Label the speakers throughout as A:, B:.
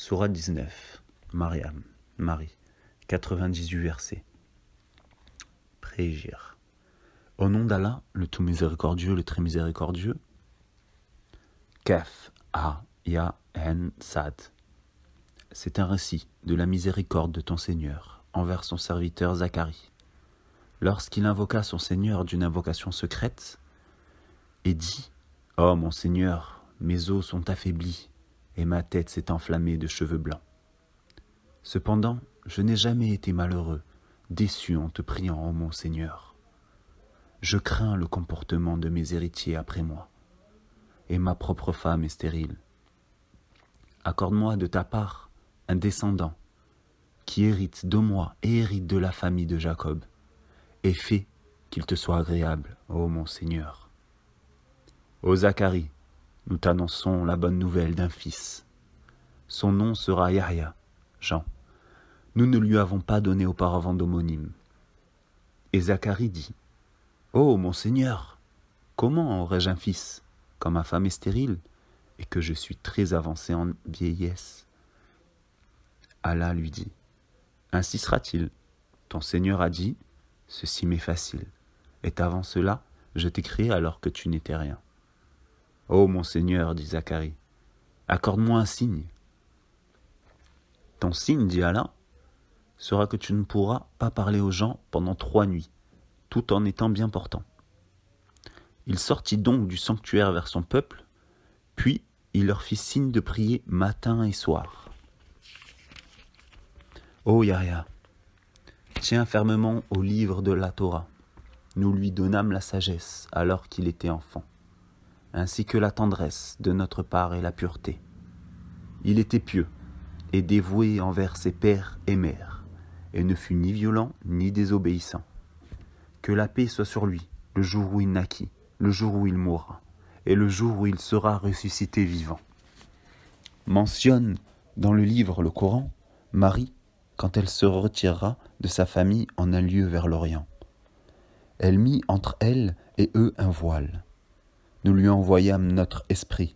A: Sourate 19, Mariam, Marie, 98 versets. Préégir. Au nom d'Allah, le tout miséricordieux, le très miséricordieux. Kaf, A, Ya, En, Sad. C'est un récit de la miséricorde de ton Seigneur envers son serviteur Zacharie. Lorsqu'il invoqua son Seigneur d'une invocation secrète et dit « Oh mon Seigneur, mes os sont affaiblis et ma tête s'est enflammée de cheveux blancs. Cependant, je n'ai jamais été malheureux, déçu en te priant, ô mon Seigneur. Je crains le comportement de mes héritiers après moi, et ma propre femme est stérile. Accorde-moi de ta part un descendant qui hérite de moi et hérite de la famille de Jacob, et fais qu'il te soit agréable, ô mon Seigneur. Ô Zacharie, nous t'annonçons la bonne nouvelle d'un fils. Son nom sera Yahya, Jean. Nous ne lui avons pas donné auparavant d'homonyme. Et Zacharie dit, « Ô mon Seigneur, comment aurais-je un fils, quand ma femme est stérile, et que je suis très avancé en vieillesse ?» Allah lui dit, « Ainsi sera-t-il. Ton Seigneur a dit, « Ceci m'est facile, et avant cela, je t'ai créé alors que tu n'étais rien. » Ô mon Seigneur, dit Zacharie, accorde-moi un signe. Ton signe, dit Allah, sera que tu ne pourras pas parler aux gens pendant 3 nuits, tout en étant bien portant. Il sortit donc du sanctuaire vers son peuple, puis il leur fit signe de prier matin et soir. Ô Yahya, tiens fermement au livre de la Torah. Nous lui donnâmes la sagesse alors qu'il était enfant, ainsi que la tendresse de notre part et la pureté. Il était pieux et dévoué envers ses pères et mères, et ne fut ni violent ni désobéissant. Que la paix soit sur lui le jour où il naquit, le jour où il mourra, et le jour où il sera ressuscité vivant. Mentionne dans le livre le Coran, Marie, quand elle se retirera de sa famille en un lieu vers l'Orient. Elle mit entre elle et eux un voile. Nous lui envoyâmes notre esprit,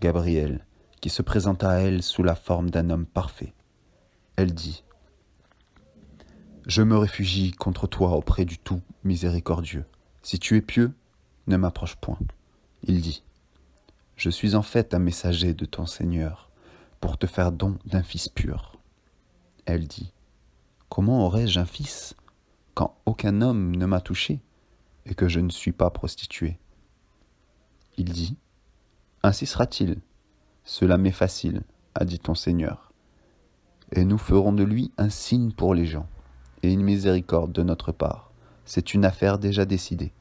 A: Gabriel, qui se présenta à elle sous la forme d'un homme parfait. Elle dit, « Je me réfugie contre toi auprès du tout miséricordieux. Si tu es pieux, ne m'approche point. » Il dit, « Je suis en fait un messager de ton Seigneur, pour te faire don d'un fils pur. » Elle dit, « Comment aurais-je un fils, quand aucun homme ne m'a touché, et que je ne suis pas prostituée ?» Il dit, « Ainsi sera-t-il. Cela m'est facile, a dit ton Seigneur. Et nous ferons de lui un signe pour les gens, et une miséricorde de notre part. C'est une affaire déjà décidée. »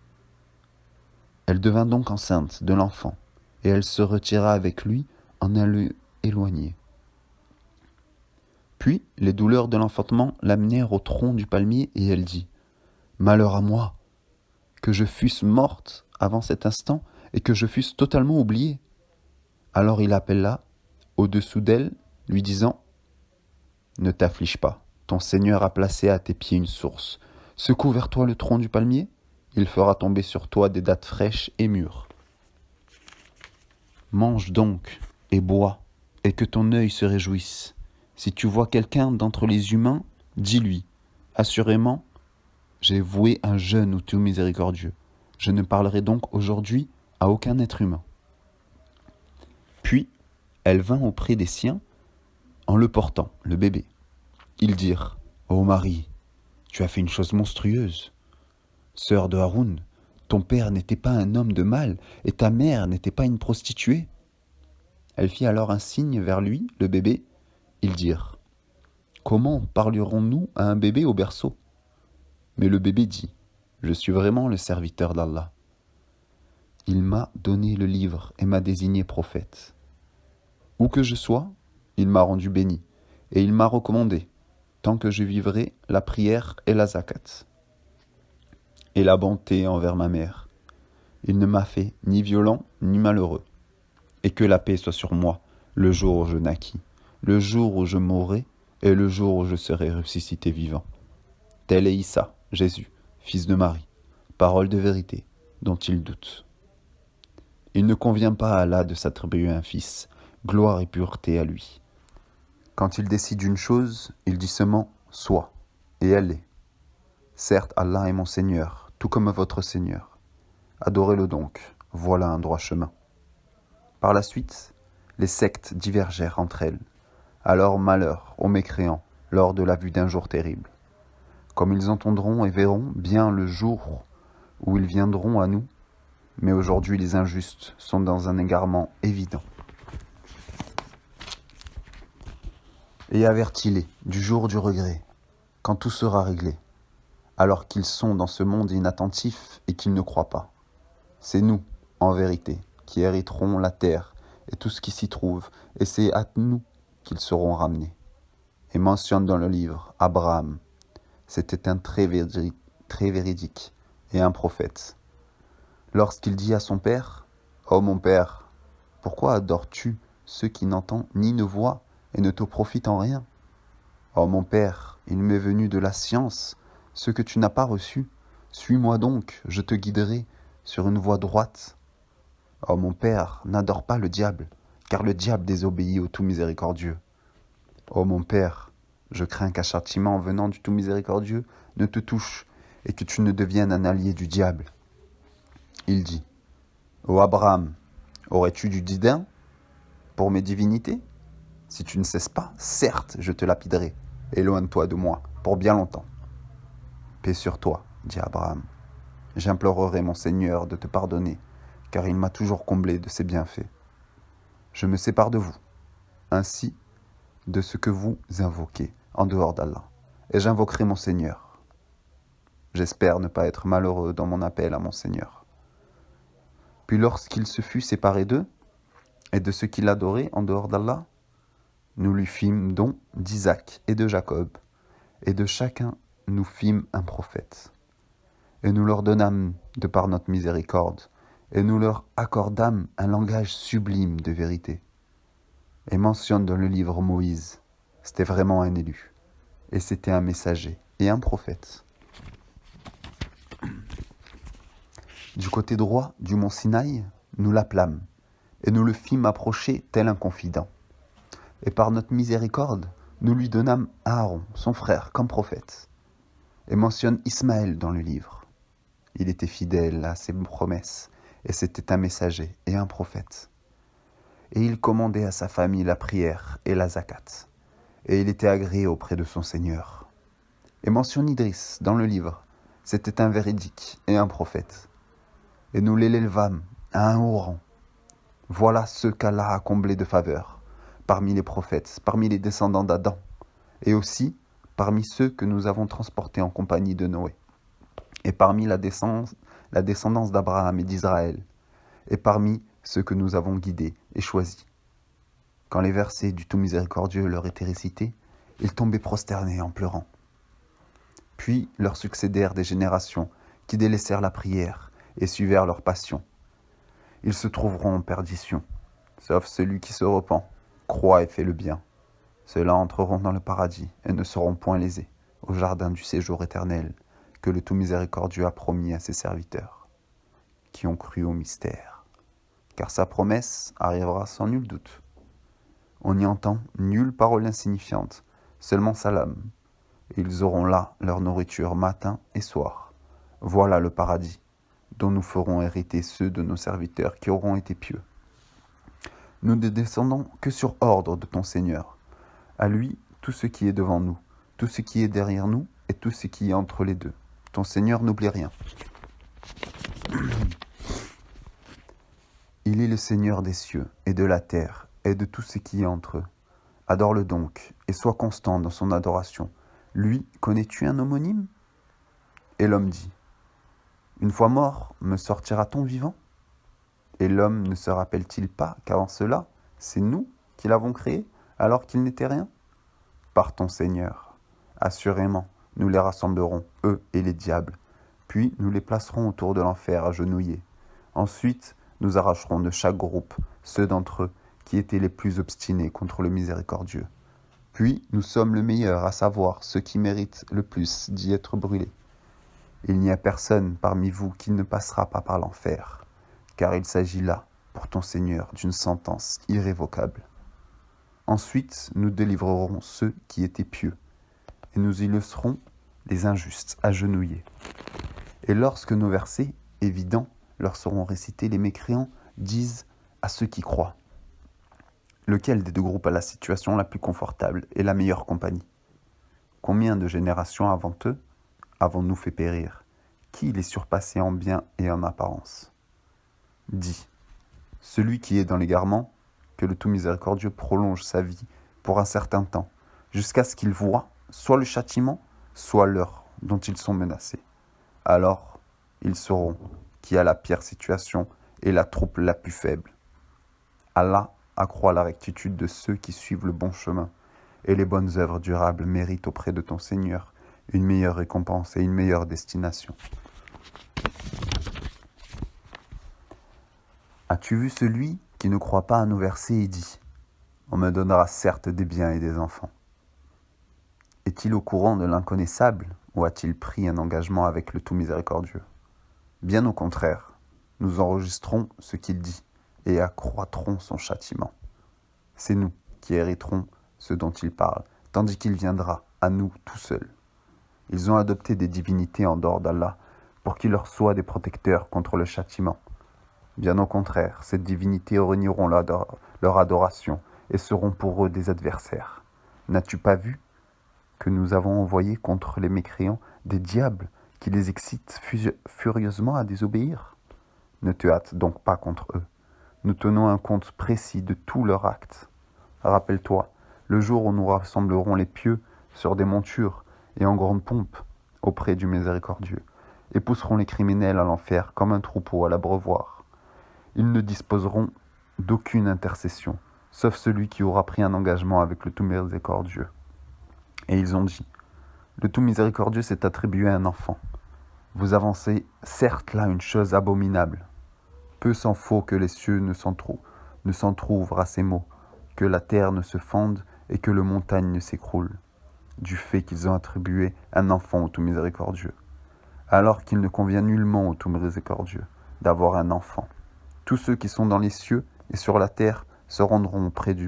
A: Elle devint donc enceinte de l'enfant, et elle se retira avec lui en un lieu éloigné. Puis les douleurs de l'enfantement l'amenèrent au tronc du palmier, et elle dit, « Malheur à moi, que je fusse morte avant cet instant, et que je fusse totalement oubliée. » Alors il appela au-dessous d'elle, lui disant, « Ne t'afflige pas, ton Seigneur a placé à tes pieds une source. Secoue vers toi le tronc du palmier, il fera tomber sur toi des dattes fraîches et mûres. Mange donc et bois, et que ton œil se réjouisse. Si tu vois quelqu'un d'entre les humains, dis-lui, assurément, j'ai voué un jeûne au tout miséricordieux. Je ne parlerai donc aujourd'hui à aucun être humain. » Puis, elle vint auprès des siens en le portant, le bébé. Ils dirent, « Ô Marie, tu as fait une chose monstrueuse. Sœur de Haroun, ton père n'était pas un homme de mal, et ta mère n'était pas une prostituée. » Elle fit alors un signe vers lui, le bébé. Ils dirent, « Comment parlerons-nous à un bébé au berceau ?» Mais le bébé dit, « Je suis vraiment le serviteur d'Allah. Il m'a donné le livre et m'a désigné prophète. Où que je sois, il m'a rendu béni, et il m'a recommandé, tant que je vivrai, la prière et la zakat, et la bonté envers ma mère. Il ne m'a fait ni violent ni malheureux, et que la paix soit sur moi le jour où je naquis, le jour où je mourrai, et le jour où je serai ressuscité vivant. Tel est Issa, Jésus, fils de Marie, parole de vérité, dont il doute. Il ne convient pas à Allah de s'attribuer un fils, gloire et pureté à lui. Quand il décide une chose, il dit seulement « soit », et elle l'est. Certes, Allah est mon Seigneur, tout comme votre Seigneur. Adorez-le donc, voilà un droit chemin. Par la suite, les sectes divergèrent entre elles. Alors malheur aux mécréants lors de la vue d'un jour terrible. Comme ils entendront et verront bien le jour où ils viendront à nous, mais aujourd'hui les injustes sont dans un égarement évident. Et avertis-les du jour du regret, quand tout sera réglé, alors qu'ils sont dans ce monde inattentif et qu'ils ne croient pas. C'est nous, en vérité, qui hériterons la terre et tout ce qui s'y trouve, et c'est à nous qu'ils seront ramenés. Et mentionne dans le livre Abraham. C'était un très véridique et un prophète. Lorsqu'il dit à son père, « Oh mon père, pourquoi adores-tu ceux qui n'entendent ni ne voient et ne te profitent en rien ? Oh mon père, il m'est venu de la science, ce que tu n'as pas reçu. Suis-moi donc, je te guiderai sur une voie droite. Oh mon père, n'adore pas le diable, car le diable désobéit au tout miséricordieux. Oh mon père, je crains qu'un châtiment venant du tout miséricordieux ne te touche et que tu ne deviennes un allié du diable. » Il dit, « Ô Abraham, aurais-tu du dédain pour mes divinités ? Si tu ne cesses pas, certes, je te lapiderai. Éloigne-toi de moi pour bien longtemps. » Paix sur toi, dit Abraham. J'implorerai mon Seigneur de te pardonner, car il m'a toujours comblé de ses bienfaits. Je me sépare de vous, ainsi de ce que vous invoquez en dehors d'Allah, et j'invoquerai mon Seigneur. J'espère ne pas être malheureux dans mon appel à mon Seigneur. Puis lorsqu'il se fut séparé d'eux, et de ceux qu'il adorait en dehors d'Allah, nous lui fîmes don d'Isaac et de Jacob, et de chacun nous fîmes un prophète. Et nous leur donnâmes de par notre miséricorde, et nous leur accordâmes un langage sublime de vérité. Et mentionne dans le livre Moïse, c'était vraiment un élu, et c'était un messager et un prophète. Du côté droit du mont Sinaï, nous l'appelâmes, et nous le fîmes approcher tel un confident. Et par notre miséricorde, nous lui donnâmes Aaron, son frère, comme prophète. Et mentionne Ismaël dans le livre. Il était fidèle à ses promesses, et c'était un messager et un prophète. Et il commandait à sa famille la prière et la zakat, et il était agréé auprès de son Seigneur. Et mentionne Idriss dans le livre, c'était un véridique et un prophète. Et nous l'élevâmes à un haut rang. Voilà ceux qu'Allah a comblés de faveur, parmi les prophètes, parmi les descendants d'Adam, et aussi parmi ceux que nous avons transportés en compagnie de Noé, et parmi la descendance d'Abraham et d'Israël, et parmi ceux que nous avons guidés et choisis. Quand les versets du tout miséricordieux leur étaient récités, ils tombaient prosternés en pleurant. Puis leur succédèrent des générations qui délaissèrent la prière et suivèrent leur passion. Ils se trouveront en perdition, sauf celui qui se repent, croit et fait le bien. Ceux-là entreront dans le paradis et ne seront point lésés au jardin du séjour éternel que le tout miséricordieux a promis à ses serviteurs, qui ont cru au mystère. Car sa promesse arrivera sans nul doute. On n'y entend nulle parole insignifiante, seulement salam. Ils auront là leur nourriture matin et soir. Voilà le paradis, dont nous ferons hériter ceux de nos serviteurs qui auront été pieux. Nous ne descendons que sur ordre de ton Seigneur. À lui, tout ce qui est devant nous, tout ce qui est derrière nous et tout ce qui est entre les deux. Ton Seigneur n'oublie rien. Il est le Seigneur des cieux et de la terre et de tout ce qui est entre eux. Adore-le donc et sois constant dans son adoration. Lui, connais-tu un homonyme ? Et l'homme dit, une fois mort, me sortira-t-on vivant ? Et l'homme ne se rappelle-t-il pas qu'avant cela, c'est nous qui l'avons créé, alors qu'il n'était rien ? Par ton Seigneur, assurément, nous les rassemblerons, eux et les diables, puis nous les placerons autour de l'enfer agenouillés. Ensuite, nous arracherons de chaque groupe ceux d'entre eux qui étaient les plus obstinés contre le miséricordieux. Puis nous sommes le meilleur, à savoir ceux qui méritent le plus d'y être brûlés. Il n'y a personne parmi vous qui ne passera pas par l'enfer, car il s'agit là, pour ton Seigneur, d'une sentence irrévocable. Ensuite, nous délivrerons ceux qui étaient pieux, et nous illustrerons les injustes, agenouillés. Et lorsque nos versets, évidents, leur seront récités, les mécréants disent à ceux qui croient: lequel des deux groupes a la situation la plus confortable et la meilleure compagnie? Combien de générations avant eux avons-nous fait périr? Qui les surpassait en bien et en apparence? Dis, celui qui est dans l'égarement, que le tout miséricordieux prolonge sa vie pour un certain temps, jusqu'à ce qu'il voie soit le châtiment, soit l'heure dont ils sont menacés. Alors, ils sauront qui a la pire situation et la troupe la plus faible. Allah accroît la rectitude de ceux qui suivent le bon chemin, et les bonnes œuvres durables méritent auprès de ton Seigneur une meilleure récompense et une meilleure destination. As-tu vu celui qui ne croit pas à nos versets et dit: on me donnera certes des biens et des enfants? Est-il au courant de l'inconnaissable ou a-t-il pris un engagement avec le tout miséricordieux? Bien au contraire, nous enregistrons ce qu'il dit et accroîtrons son châtiment. C'est nous qui hériterons ce dont il parle, tandis qu'il viendra à nous tout seul. Ils ont adopté des divinités en dehors d'Allah pour qu'ils leur soient des protecteurs contre le châtiment. Bien au contraire, ces divinités renieront leur adoration et seront pour eux des adversaires. N'as-tu pas vu que nous avons envoyé contre les mécréants des diables qui les excitent furieusement à désobéir? Ne te hâte donc pas contre eux. Nous tenons un compte précis de tous leurs actes. Rappelle-toi, le jour où nous rassemblerons les pieux sur des montures et en grande pompe auprès du miséricordieux, et pousserons les criminels à l'enfer comme un troupeau à l'abreuvoir. Ils ne disposeront d'aucune intercession, sauf celui qui aura pris un engagement avec le tout miséricordieux. Et ils ont dit: le tout miséricordieux s'est attribué un enfant. Vous avancez certes là une chose abominable. Peu s'en faut que les cieux ne s'entr'ouvrent à ces mots, que la terre ne se fende et que le montagne ne s'écroule, du fait qu'ils ont attribué un enfant au tout miséricordieux, alors qu'il ne convient nullement au tout miséricordieux d'avoir un enfant. Tous ceux qui sont dans les cieux et sur la terre se rendront auprès du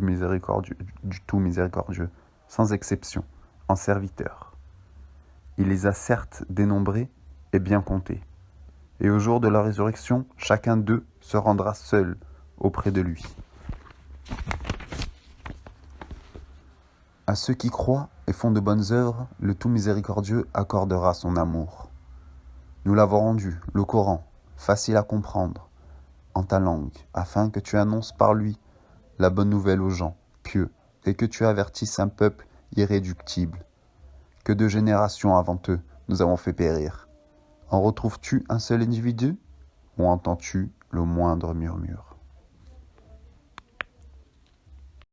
A: tout miséricordieux, sans exception, en serviteurs. Il les a certes dénombrés et bien comptés. Et au jour de la résurrection, chacun d'eux se rendra seul auprès de lui. À ceux qui croient et font de bonnes œuvres, le tout miséricordieux accordera son amour. Nous l'avons rendu, le Coran, facile à comprendre, en ta langue, afin que tu annonces par lui la bonne nouvelle aux gens pieux, et que tu avertisses un peuple irréductible, que de générations avant eux nous avons fait périr. En retrouves-tu un seul individu, ou entends-tu le moindre murmure?